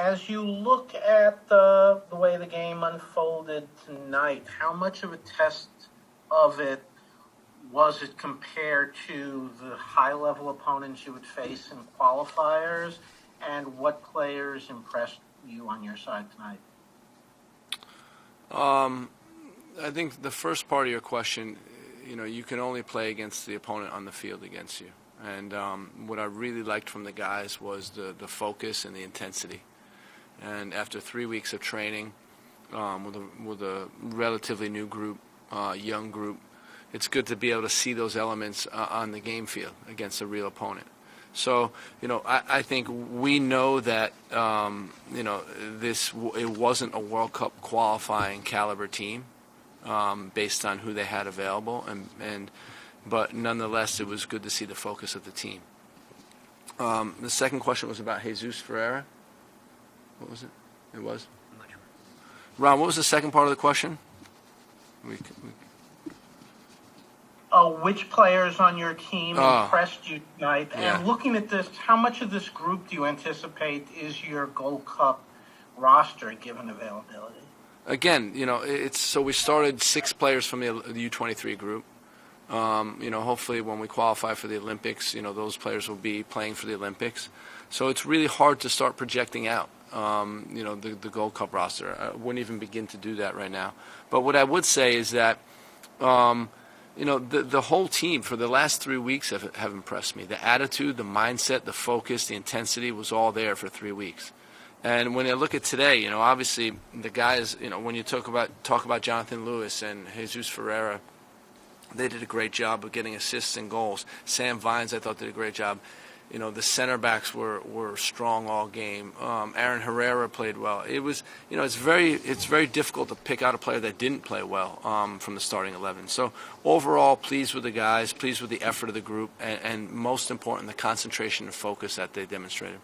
As you look at the way the game unfolded tonight, how much of a test of it was it compared to the high-level opponents you would face in qualifiers, and what players impressed you on your side tonight? I think the first part of your question, you can only play against the opponent on the field against you. And what I really liked from the guys was the focus and the intensity. And after 3 weeks of training with a relatively new group, young group, it's good to be able to see those elements on the game field against a real opponent. So, I think we know that, it wasn't a World Cup qualifying caliber team based on who they had available, but nonetheless, it was good to see the focus of the team. The second question was about Jesus Ferreira. What was it? It was? I'm not sure. Ron, what was the second part of the question? Which players on your team impressed you tonight? Yeah. And looking at this, how much of this group do you anticipate is your Gold Cup roster given availability? Again, so we started 6 players from the U23 group. Hopefully when we qualify for the Olympics, those players will be playing for the Olympics. So it's really hard to start projecting out, the Gold Cup roster. I wouldn't even begin to do that right now. But what I would say is that, the whole team for the last 3 weeks have impressed me. The attitude, the mindset, the focus, the intensity was all there for 3 weeks. And when I look at today, obviously the guys, when you talk about Jonathan Lewis and Jesus Ferreira, they did a great job of getting assists and goals. Sam Vines, I thought, did a great job. The center backs were strong all game. Aaron Herrera played well. It was, it's very difficult to pick out a player that didn't play well from the starting 11. So overall, pleased with the guys, pleased with the effort of the group, and most important, the concentration and focus that they demonstrated.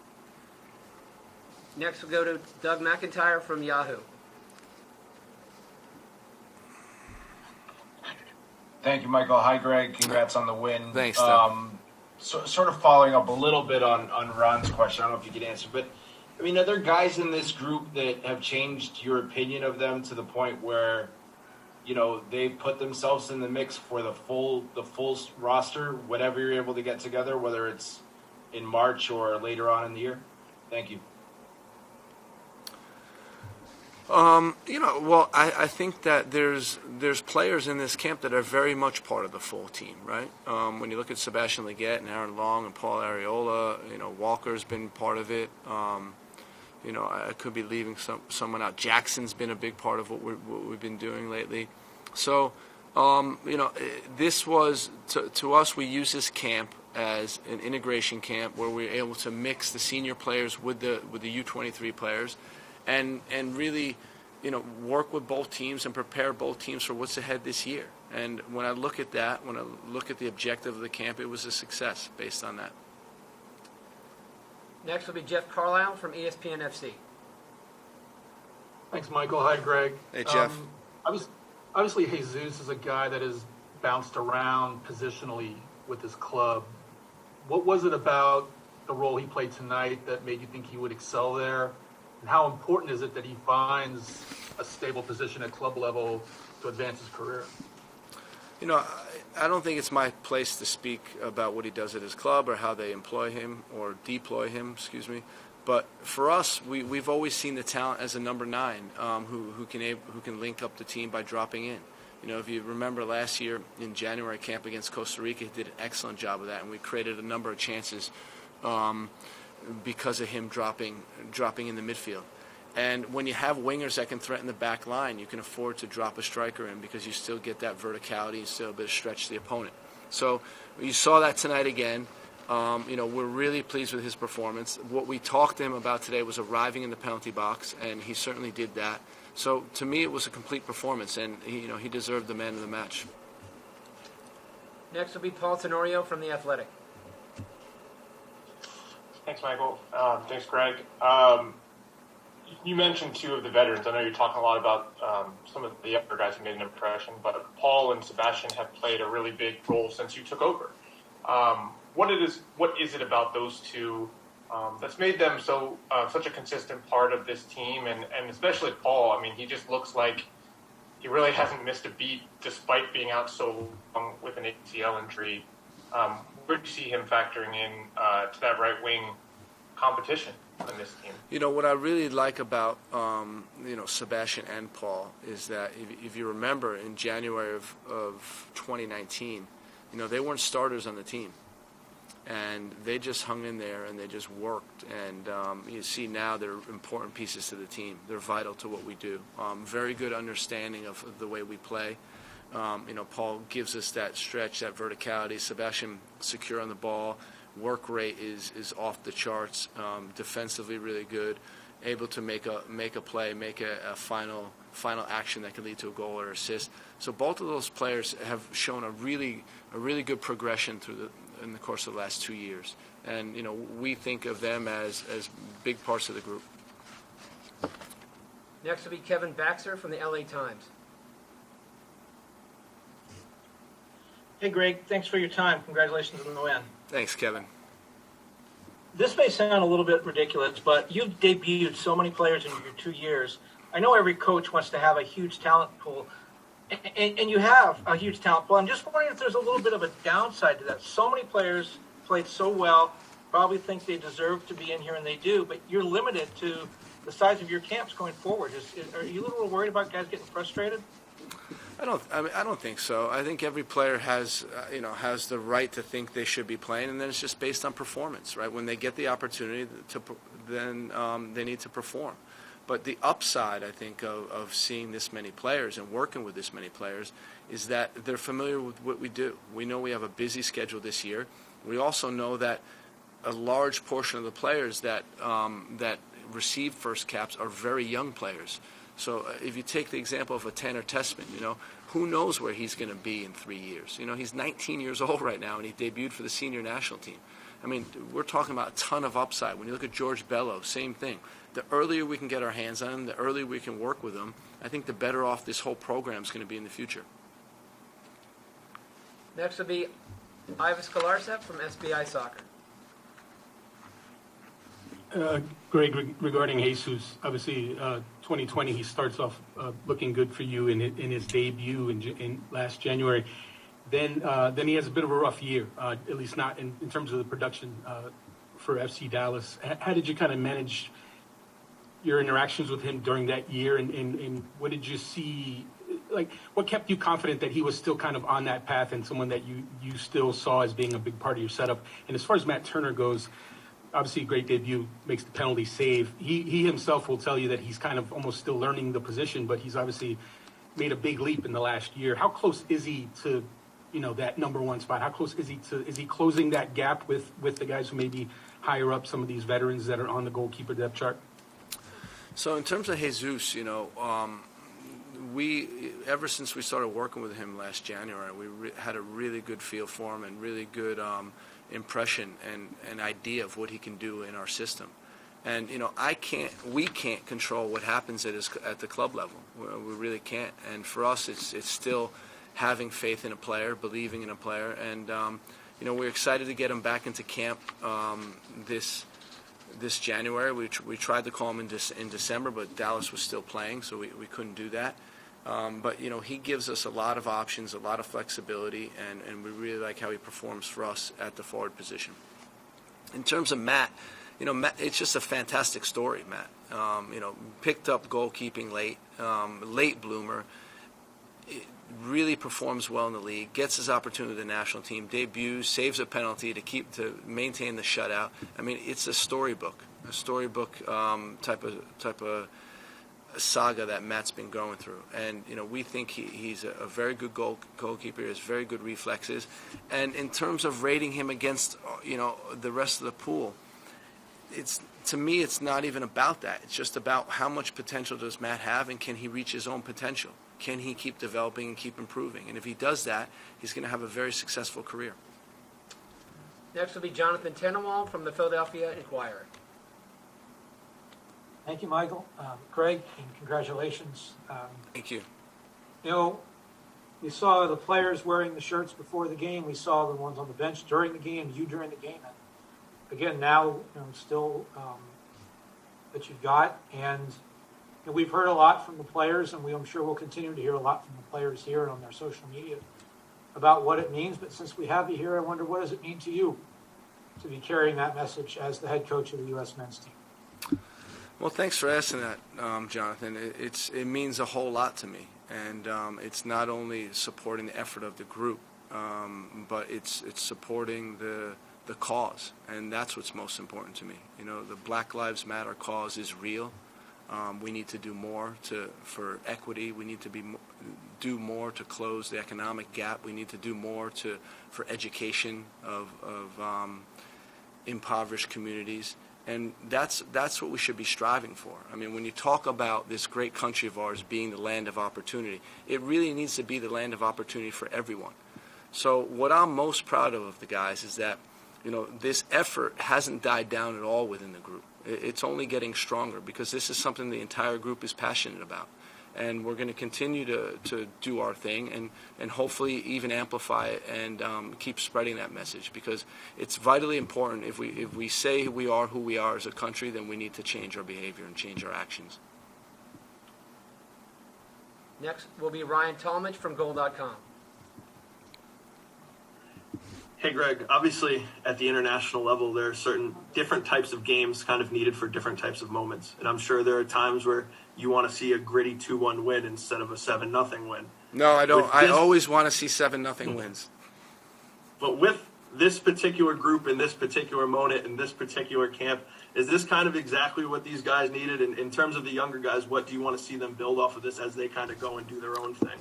Next, we'll go to Doug McIntyre from Yahoo. Thank you, Michael. Hi, Greg. Congrats on the win. Thanks, Doug. Sort of following up a little bit on Ron's question. I don't know if you could answer, but are there guys in this group that have changed your opinion of them to the point where, they put themselves in the mix for the full roster, whatever you're able to get together, whether it's in March or later on in the year? Thank you. I think that there's players in this camp that are very much part of the full team, right? When you look at Sebastian Leggett and Aaron Long and Paul Arriola, Walker's been part of it. I could be leaving someone out. Jackson's been a big part of what we've been doing lately. So, this was, to us, we use this camp as an integration camp where we're able to mix the senior players with the U23 players. And really, work with both teams and prepare both teams for what's ahead this year. And when I look at that, when I look at the objective of the camp, it was a success based on that. Next will be Jeff Carlisle from ESPN FC. Thanks, Michael. Hi, Greg. Hey, Jeff. Obviously, Jesus is a guy that has bounced around positionally with his club. What was it about the role he played tonight that made you think he would excel there? And how important is it that he finds a stable position at club level to advance his career? I don't think it's my place to speak about what he does at his club or how they employ him or deploy him, But for us, we've always seen the talent as a number 9 who can link up the team by dropping in. If you remember last year in January camp against Costa Rica, he did an excellent job of that, and we created a number of chances because of him dropping in the midfield. And when you have wingers that can threaten the back line, you can afford to drop a striker in because you still get that verticality and still a bit of stretch to the opponent. So you saw that tonight again. We're really pleased with his performance. What we talked to him about today was arriving in the penalty box, and he certainly did that. So to me, it was a complete performance, and he deserved the man of the match. Next will be Paul Tenorio from The Athletic. Thanks, Michael. Thanks, Greg. You mentioned 2 of the veterans. I know you're talking a lot about some of the younger guys who made an impression, but Paul and Sebastian have played a really big role since you took over. What is it about those 2 that's made them such a consistent part of this team, and especially Paul. I mean, he just looks like he really hasn't missed a beat despite being out so long with an ACL injury. Where do you see him factoring in to that right wing competition on this team? You know, what I really like about, Sebastian and Paul is that if you remember in January of 2019, they weren't starters on the team. And they just hung in there and they just worked. And you see now they're important pieces to the team. They're vital to what we do. Very good understanding of the way we play. Paul gives us that stretch, that verticality. Sebastian secure on the ball. Work rate is off the charts. Defensively really good. Able to make a play, make a final action that can lead to a goal or assist. So both of those players have shown a really good progression in the course of the last 2 years. And, we think of them as big parts of the group. Next will be Kevin Baxter from the LA Times. Hey, Greg. Thanks for your time. Congratulations on the win. Thanks, Kevin. This may sound a little bit ridiculous, but you've debuted so many players in your 2 years. I know every coach wants to have a huge talent pool, and you have a huge talent pool. I'm just wondering if there's a little bit of a downside to that. So many players played so well, probably think they deserve to be in here, and they do, but you're limited to the size of your camps going forward. Are you a little worried about guys getting frustrated? I don't think so. I think every player has the right to think they should be playing, and then it's just based on performance, right? When they get the opportunity then they need to perform. But the upside, I think, of seeing this many players and working with this many players is that they're familiar with what we do. We know we have a busy schedule this year. We also know that a large portion of the players that receive first caps are very young players. So if you take the example of a Tanner Tessman, who knows where he's going to be in 3 years? He's 19 years old right now, and he debuted for the senior national team. I mean, we're talking about a ton of upside. When you look at George Bello, same thing. The earlier we can get our hands on him, the earlier we can work with him, I think the better off this whole program is going to be in the future. Next will be Ivis Kolarcev from SBI Soccer. Greg, regarding Jesus, obviously 2020 he starts off looking good for you in his debut in last January. Then he has a bit of a rough year, at least not in terms of the production for FC Dallas. How did you kind of manage your interactions with him during that year, and what did you see? Like, what kept you confident that he was still kind of on that path and someone that you still saw as being a big part of your setup? And as far as Matt Turner goes, obviously a great debut, makes the penalty save. He himself will tell you that he's kind of almost still learning the position, but he's obviously made a big leap in the last year. How close is he to, that number one spot? How close is he closing that gap with the guys who may be higher up, some of these veterans that are on the goalkeeper depth chart? So in terms of Jesus, we ever since we started working with him last January, we had a really good feel for him and really good impression and an idea of what he can do in our system. And we can't control what happens at the club level. We really can't. And for us, it's still having faith in a player, believing in a player, and we're excited to get him back into camp this January. We tried to call him in December, but Dallas was still playing, so we couldn't do that. But he gives us a lot of options, a lot of flexibility, and we really like how he performs for us at the forward position. In terms of Matt, Matt, it's just a fantastic story, Matt. Picked up goalkeeping late bloomer, really performs well in the league, gets his opportunity with the national team, debuts, saves a penalty to maintain the shutout. I mean, it's a storybook type of saga that Matt's been going through. And we think he's a very good goalkeeper. He has very good reflexes. And in terms of rating him against the rest of the pool, to me it's not even about that. It's just about how much potential does Matt have, and can he reach his own potential? Can he keep developing and keep improving? And if he does that, he's going to have a very successful career. Next will be Jonathan Tenenwald from the Philadelphia Inquirer. Thank you, Michael. Greg, and congratulations. Thank you. We saw the players wearing the shirts before the game. We saw the ones on the bench during the game, you during the game. again, now still that you've got, and we've heard a lot from the players, and I'm sure we'll continue to hear a lot from the players here and on their social media about what it means. But since we have you here, I wonder, what does it mean to you to be carrying that message as the head coach of the U.S. men's team? Well, thanks for asking that, Jonathan. It means a whole lot to me, and it's not only supporting the effort of the group, but it's supporting the cause, and that's what's most important to me. The Black Lives Matter cause is real. We need to do more for equity. We need to do more to close the economic gap. We need to do more for education of impoverished communities. And that's what we should be striving for. I mean, when you talk about this great country of ours being the land of opportunity, it really needs to be the land of opportunity for everyone. So what I'm most proud of the guys is that, this effort hasn't died down at all within the group. It's only getting stronger because this is something the entire group is passionate about. And we're going to continue to do our thing and hopefully even amplify it and keep spreading that message, because it's vitally important. If we say we are who we are as a country, then we need to change our behavior and change our actions. Next will be Ryan Talmadge from Goal.com. Hey, Greg, obviously at the international level, there are certain different types of games kind of needed for different types of moments. And I'm sure there are times where you want to see a gritty 2-1 win instead of a 7-0 win. No, I don't. I always want to see 7-0 wins. But with this particular group in this particular moment in this particular camp, is this kind of exactly what these guys needed? And in terms of the younger guys, what do you want to see them build off of this as they kind of go and do their own thing?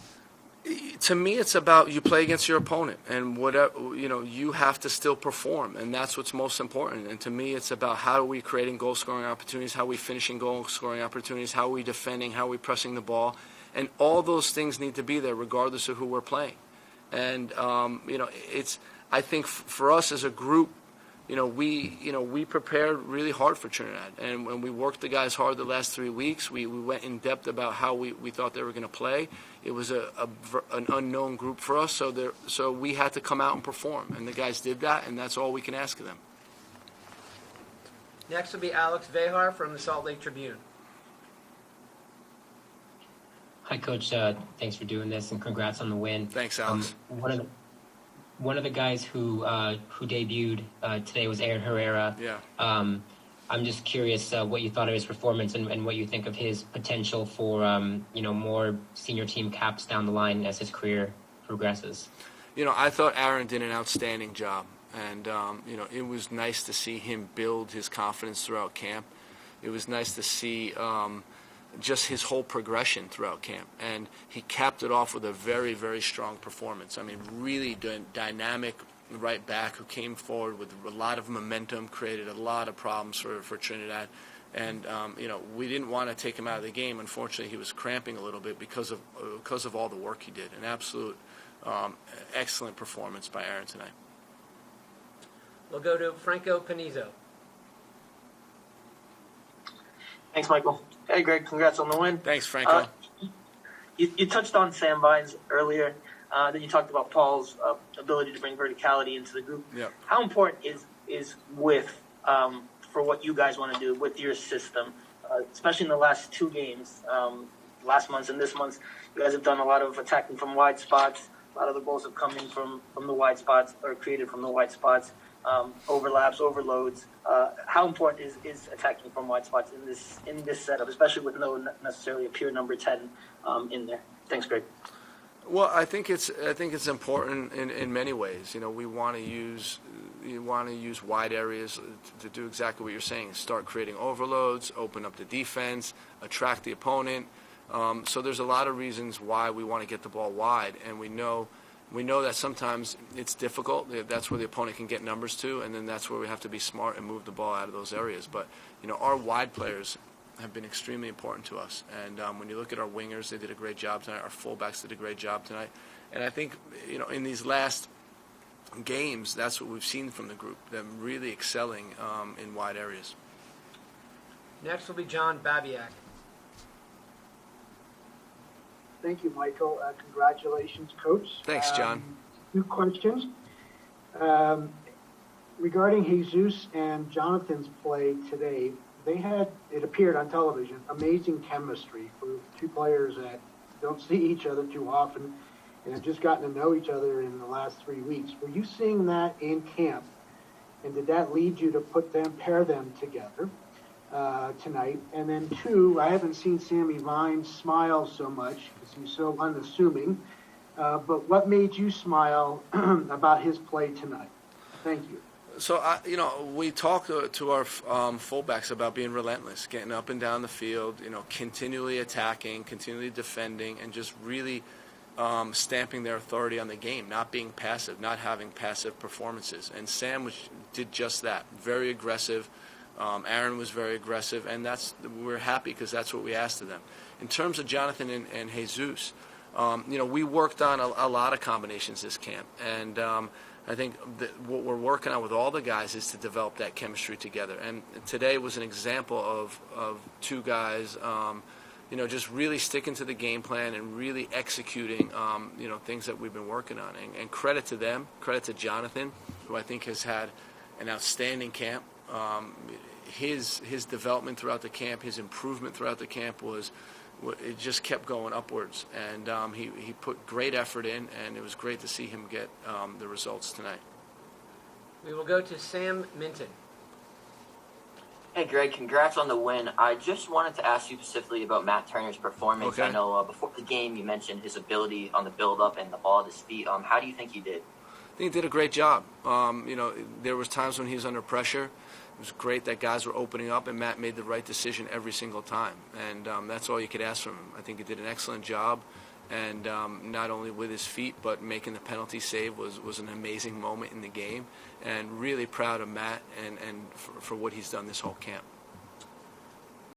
To me, it's about you play against your opponent, and whatever you have to still perform, and that's what's most important. And to me, it's about how are we creating goal-scoring opportunities, how are we finishing goal-scoring opportunities, how are we defending, how are we pressing the ball, and all those things need to be there regardless of who we're playing. And I think for us as a group, we prepared really hard for Trinidad, and when we worked the guys hard the last 3 weeks, we went in depth about how we thought they were going to play. It was an unknown group for us, so we had to come out and perform, and the guys did that, and that's all we can ask of them. Next will be Alex Vehar from the Salt Lake Tribune. Hi, Coach. Thanks for doing this, and congrats on the win. Thanks, Alex. One of the guys who debuted today was Herrera. Yeah. I'm just curious what you thought of his performance and what you think of his potential for more senior team caps down the line as his career progresses. I thought Aaron did an outstanding job, and it was nice to see him build his confidence throughout camp. It was nice to see just his whole progression throughout camp, and he capped it off with a very, very strong performance. I mean, really dynamic right back who came forward with a lot of momentum, created a lot of problems for Trinidad, and we didn't want to take him out of the game. Unfortunately, he was cramping a little bit because of all the work he did. An absolute excellent performance by Aaron tonight. We'll go to Franco Panizo. Thanks, Michael. Hey, Greg, congrats on the win. Thanks, Franco. You touched on Sam Vines earlier. Then you talked about Paul's ability to bring verticality into the group. Yep. How important is width for what you guys want to do with your system, especially in the last 2 games, last month and this month? You guys have done a lot of attacking from wide spots. A lot of the goals have come in from the wide spots or created from the wide spots. Overlaps, overloads. How important is attacking from wide spots in this setup, especially with no necessarily a pure number 10 in there? Thanks, Greg. Well, I think it's important in many ways. We want to use wide areas to do exactly what you're saying. Start creating overloads, open up the defense, attract the opponent. So there's a lot of reasons why we want to get the ball wide, and we know that sometimes it's difficult. That's where the opponent can get numbers to, and then that's where we have to be smart and move the ball out of those areas. But our wide players have been extremely important to us. And when you look at our wingers, they did a great job tonight. Our fullbacks did a great job tonight. And I think, in these last games, that's what we've seen from the group, them really excelling in wide areas. Next will be John Babiak. Thank you, Michael. Congratulations, Coach. Thanks, John. 2 questions. regarding Jesus and Jonathan's play today, they had, it appeared on television, amazing chemistry for two players that don't see each other too often and have just gotten to know each other in the last 3 weeks. Were you seeing that in camp? And did that lead you to pair them together tonight? And then two, I haven't seen Sammy Vine smile so much because he's so unassuming. But what made you smile about his play tonight? Thank you. So, we talk to our fullbacks about being relentless, getting up and down the field, continually attacking, continually defending, and just really stamping their authority on the game, not being passive, not having passive performances. And Sam did just that, very aggressive. Aaron was very aggressive, and we're happy because that's what we asked of them. In terms of Jonathan and Jesus, we worked on a lot of combinations this camp, and I think that what we're working on with all the guys is to develop that chemistry together. And today was an example of two guys, just really sticking to the game plan and really executing, things that we've been working on. And credit to them, credit to Jonathan, who I think has had an outstanding camp. His development throughout the camp, his improvement throughout the camp it just kept going upwards, and he put great effort in, and it was great to see him get the results tonight. We will go to Sam Minton. Hey, Greg, congrats on the win. I just wanted to ask you specifically about Matt Turner's performance. Okay. I know before the game you mentioned his ability on the build-up and the ball at his feet. How do you think he did? I think he did a great job. There was times when he was under pressure. It was great that guys were opening up, and Matt made the right decision every single time. And that's all you could ask from him. I think he did an excellent job, and not only with his feet, but making the penalty save was an amazing moment in the game. And really proud of Matt and for what he's done this whole camp.